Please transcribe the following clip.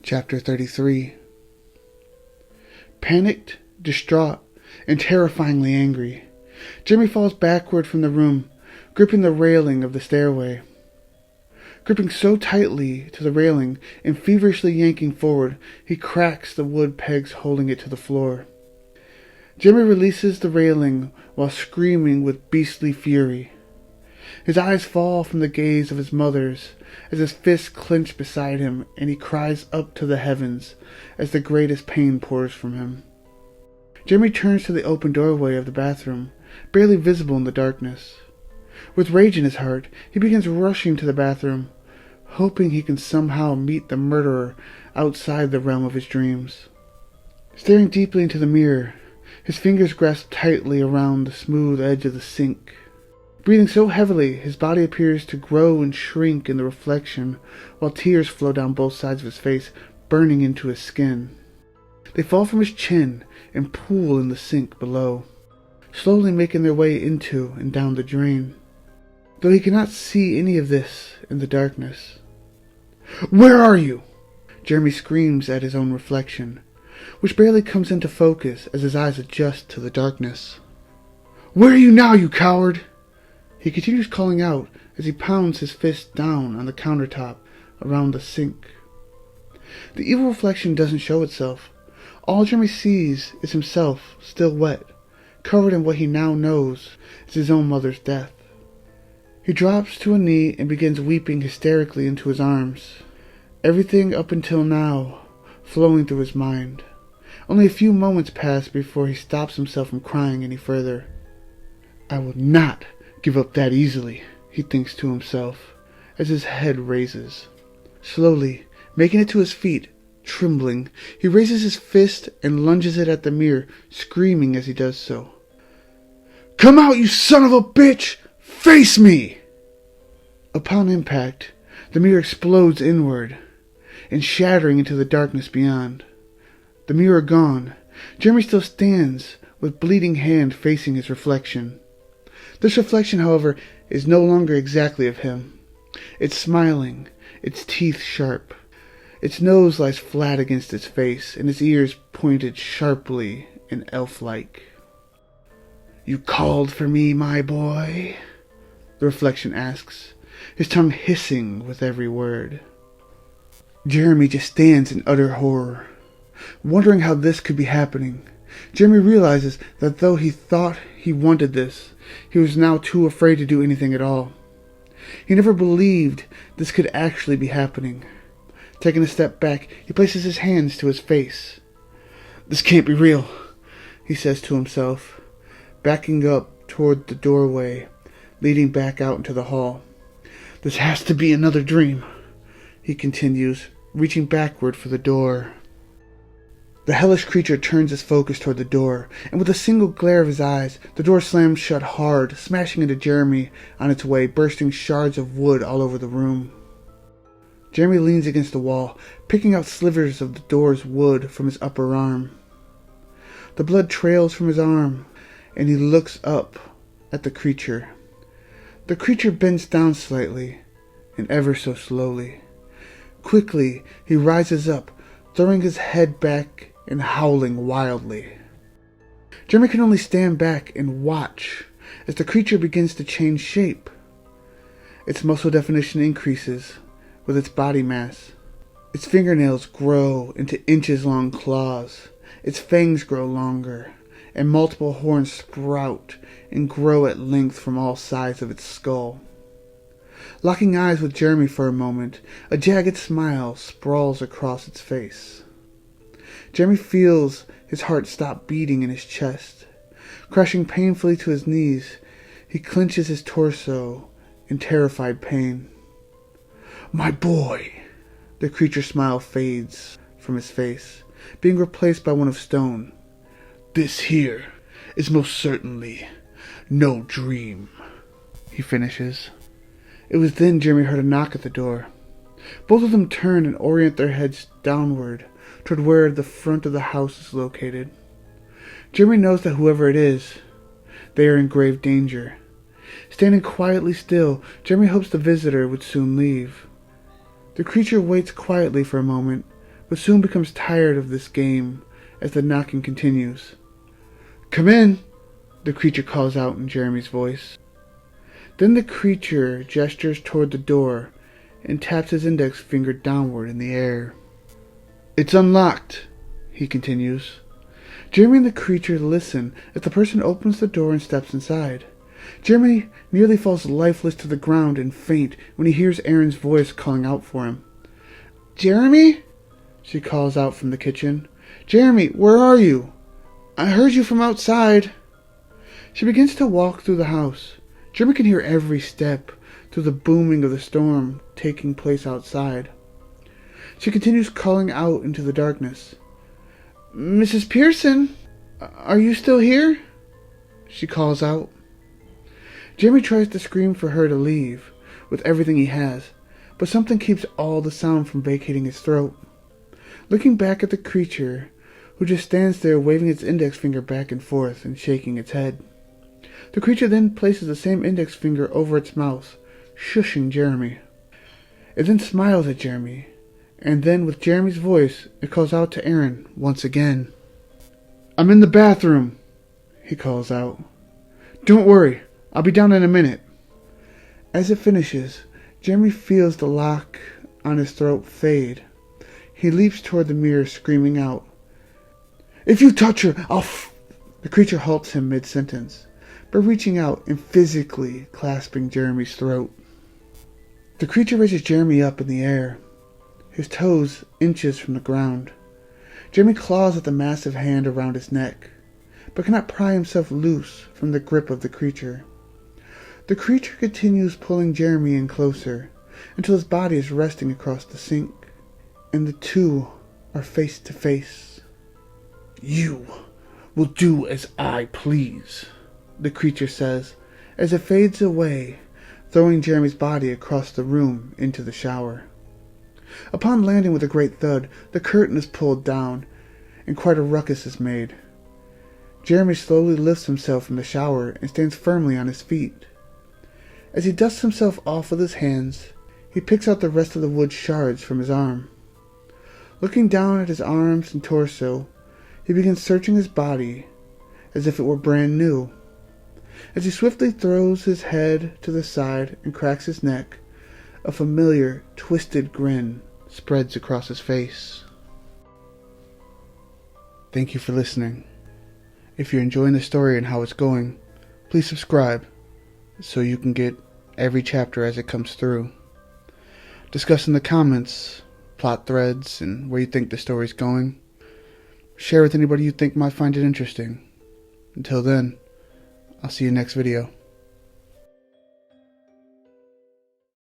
Chapter 33. Panicked, distraught, and terrifyingly angry, Jeremy falls backward from the room, gripping the railing of the stairway. Gripping so tightly to the railing and feverishly yanking forward, he cracks the wood pegs holding it to the floor. Jeremy releases the railing while screaming with beastly fury. His eyes fall from the gaze of his mother's as his fists clench beside him, and he cries up to the heavens as the greatest pain pours from him. Jeremy turns to the open doorway of the bathroom, barely visible in the darkness. With rage in his heart, he begins rushing to the bathroom, hoping he can somehow meet the murderer outside the realm of his dreams. Staring deeply into the mirror, his fingers grasp tightly around the smooth edge of the sink. Breathing so heavily, his body appears to grow and shrink in the reflection, while tears flow down both sides of his face, burning into his skin. They fall from his chin and pool in the sink below, slowly making their way into and down the drain, though he cannot see any of this in the darkness. "Where are you?" Jeremy screams at his own reflection, which barely comes into focus as his eyes adjust to the darkness. "Where are you now, you coward?" He continues calling out as he pounds his fist down on the countertop around the sink. The evil reflection doesn't show itself. All Jeremy sees is himself, still wet, covered in what he now knows is his own mother's death. He drops to a knee and begins weeping hysterically into his arms, everything up until now flowing through his mind. Only a few moments pass before he stops himself from crying any further. "I will not give up that easily," he thinks to himself as his head raises. Slowly, making it to his feet, trembling, he raises his fist and lunges it at the mirror, screaming as he does so. "Come out, you son of a bitch! Face me!" Upon impact, the mirror explodes inward and shattering into the darkness beyond. The mirror gone, Jeremy still stands with bleeding hand facing his reflection. This reflection, however, is no longer exactly of him. It's smiling, its teeth sharp. Its nose lies flat against its face, and its ears pointed sharply and elf-like. "You called for me, my boy?" the reflection asks, his tongue hissing with every word. Jeremy just stands in utter horror, wondering how this could be happening. Jeremy realizes that though he thought he wanted this, he was now too afraid to do anything at all. He never believed this could actually be happening. Taking a step back, he places his hands to his face. "This can't be real," he says to himself, backing up toward the doorway leading back out into the hall. "This has to be another dream," he continues, reaching backward for the door. The hellish creature turns his focus toward the door, and with a single glare of his eyes, the door slams shut hard, smashing into Jeremy on its way, bursting shards of wood all over the room. Jeremy leans against the wall, picking out slivers of the door's wood from his upper arm. The blood trails from his arm, and he looks up at the creature. The creature bends down slightly, and ever so slowly. Quickly, he rises up, throwing his head back and howling wildly. Jeremy can only stand back and watch as the creature begins to change shape. Its muscle definition increases with its body mass. Its fingernails grow into inches-long claws. Its fangs grow longer, and multiple horns sprout and grow at length from all sides of its skull. Locking eyes with Jeremy for a moment, a jagged smile sprawls across its face. Jeremy feels his heart stop beating in his chest. Crashing painfully to his knees, he clenches his torso in terrified pain. "My boy!" The creature's smile fades from his face, being replaced by one of stone. "This here is most certainly no dream," he finishes. It was then Jeremy heard a knock at the door. Both of them turn and orient their heads downward toward where the front of the house is located. Jeremy knows that whoever it is, they are in grave danger. Standing quietly still, Jeremy hopes the visitor would soon leave. The creature waits quietly for a moment but soon becomes tired of this game as the knocking continues. "Come in," the creature calls out in Jeremy's voice. Then the creature gestures toward the door and taps his index finger downward in the air. "It's unlocked," he continues. Jeremy and the creature listen as the person opens the door and steps inside. Jeremy nearly falls lifeless to the ground and faint when he hears Erin's voice calling out for him. "Jeremy?" she calls out from the kitchen. "Jeremy, where are you? I heard you from outside." She begins to walk through the house. Jeremy can hear every step through the booming of the storm taking place outside. She continues calling out into the darkness. "Mrs. Pearson, are you still here?" she calls out. Jeremy tries to scream for her to leave with everything he has, but something keeps all the sound from vacating his throat. Looking back at the creature, who just stands there waving its index finger back and forth and shaking its head. The creature then places the same index finger over its mouth, shushing Jeremy. It then smiles at Jeremy, and then with Jeremy's voice, it calls out to Erin once again. "I'm in the bathroom," he calls out. "Don't worry, I'll be down in a minute." As it finishes, Jeremy feels the lock on his throat fade. He leaps toward the mirror, screaming out, "If you touch her, I'll The creature halts him mid-sentence, by reaching out and physically clasping Jeremy's throat. The creature raises Jeremy up in the air, his toes inches from the ground. Jeremy claws at the massive hand around his neck, but cannot pry himself loose from the grip of the creature. The creature continues pulling Jeremy in closer, until his body is resting across the sink, and the two are face to face. "You will do as I please," the creature says, as it fades away, throwing Jeremy's body across the room into the shower. Upon landing with a great thud, the curtain is pulled down, and quite a ruckus is made. Jeremy slowly lifts himself from the shower and stands firmly on his feet. As he dusts himself off with his hands, he picks out the rest of the wood shards from his arm. Looking down at his arms and torso, he begins searching his body as if it were brand new. As he swiftly throws his head to the side and cracks his neck, a familiar, twisted grin spreads across his face. Thank you for listening. If you're enjoying the story and how it's going, please subscribe so you can get every chapter as it comes through. Discuss in the comments, plot threads, and where you think the story's going. Share with anybody you think might find it interesting. Until then, I'll see you next video.